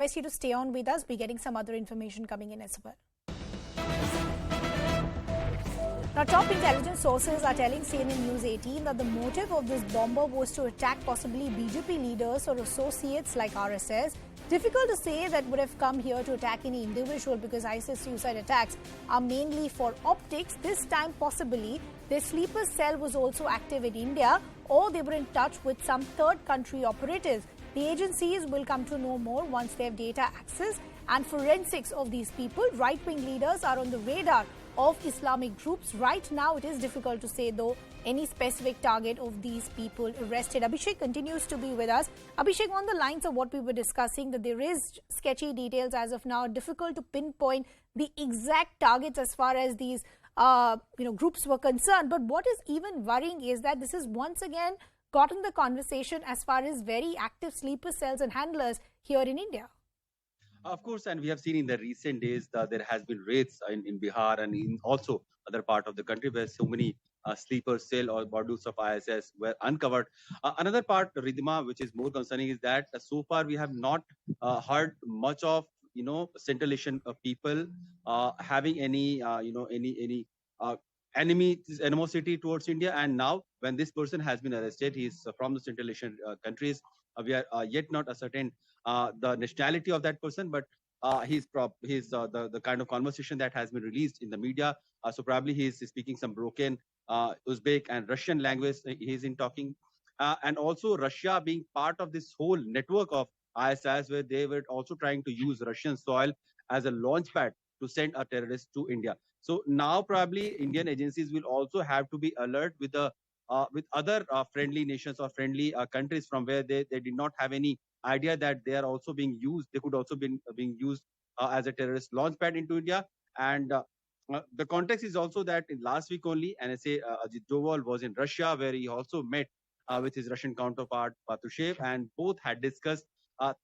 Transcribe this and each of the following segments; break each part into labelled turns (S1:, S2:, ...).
S1: request you to stay on with us. We're getting some other information coming in as well. Now, top intelligence sources are telling CNN News 18 that the motive of this bomber was to attack possibly BJP leaders or associates like RSS. Difficult to say that would have come here to attack any individual because ISIS suicide attacks are mainly for optics. This time, possibly, their sleeper cell was also active in India or they were in touch with some third country operatives. The agencies will come to know more once they have data access and forensics of these people. Right-wing leaders are on the radar of Islamic groups. Right now, it is difficult to say, though, any specific target of these people arrested. Abhishek continues to be with us. Abhishek, on the lines of what we were discussing, that there is sketchy details as of now, difficult to pinpoint the exact targets as far as these groups were concerned. But what is even worrying is that this is once again gotten the conversation as far as very active sleeper cells and handlers here in India.
S2: Of course, and we have seen in the recent days that there has been raids in Bihar and in also other part of the country where so many sleeper cell or modules of ISS were uncovered. Another part, Ridhima, which is more concerning, is that so far we have not heard much of Central Asian people having any animosity towards India. And now, when this person has been arrested, he is from the Central Asian countries. We are yet not ascertain the nationality of that person, but he's the kind of conversation that has been released in the media. So probably he is speaking some broken Uzbek and Russian language. He's in talking, and also Russia being part of this whole network of ISIS, where they were also trying to use Russian soil as a launch pad to send a terrorist to India. So now probably Indian agencies will also have to be alert with the with other friendly nations or friendly countries from where they did not have any idea that they are also being used. They could also be being used as a terrorist launchpad into India. And the context is also that in last week only, NSA Ajit Doval was in Russia, where he also met with his Russian counterpart Patrushev, and both had discussed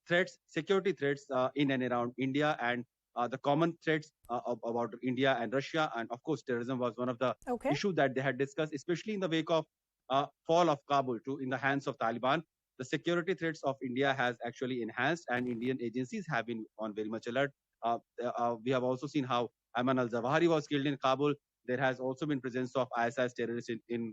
S2: threats, security threats in and around India, and the common threats about India and Russia. And of course, terrorism was one of the issues that they had discussed, especially in the wake of fall of Kabul in the hands of Taliban. The security threats of India has actually enhanced, and Indian agencies have been on very much alert. We have also seen how Ayman al-Zawahiri was killed in Kabul. There has also been presence of ISIS terrorists in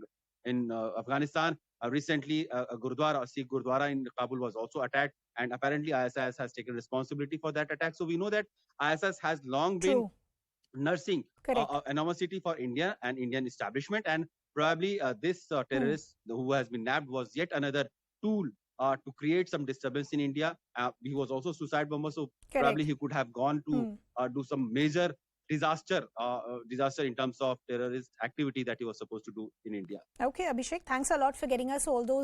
S2: Afghanistan. Recently, a Gurdwara, a Sikh Gurdwara in Kabul was also attacked, and apparently ISIS has taken responsibility for that attack. So we know that ISIS has long been nursing animosity for India and Indian establishment, and probably this terrorist who has been nabbed was yet another tool to create some disturbance in India. He was also suicide bomber, so probably he could have gone to do some major disaster in terms of terrorist activity that he was supposed to do in India.
S1: Okay, Abhishek, thanks a lot for getting us all those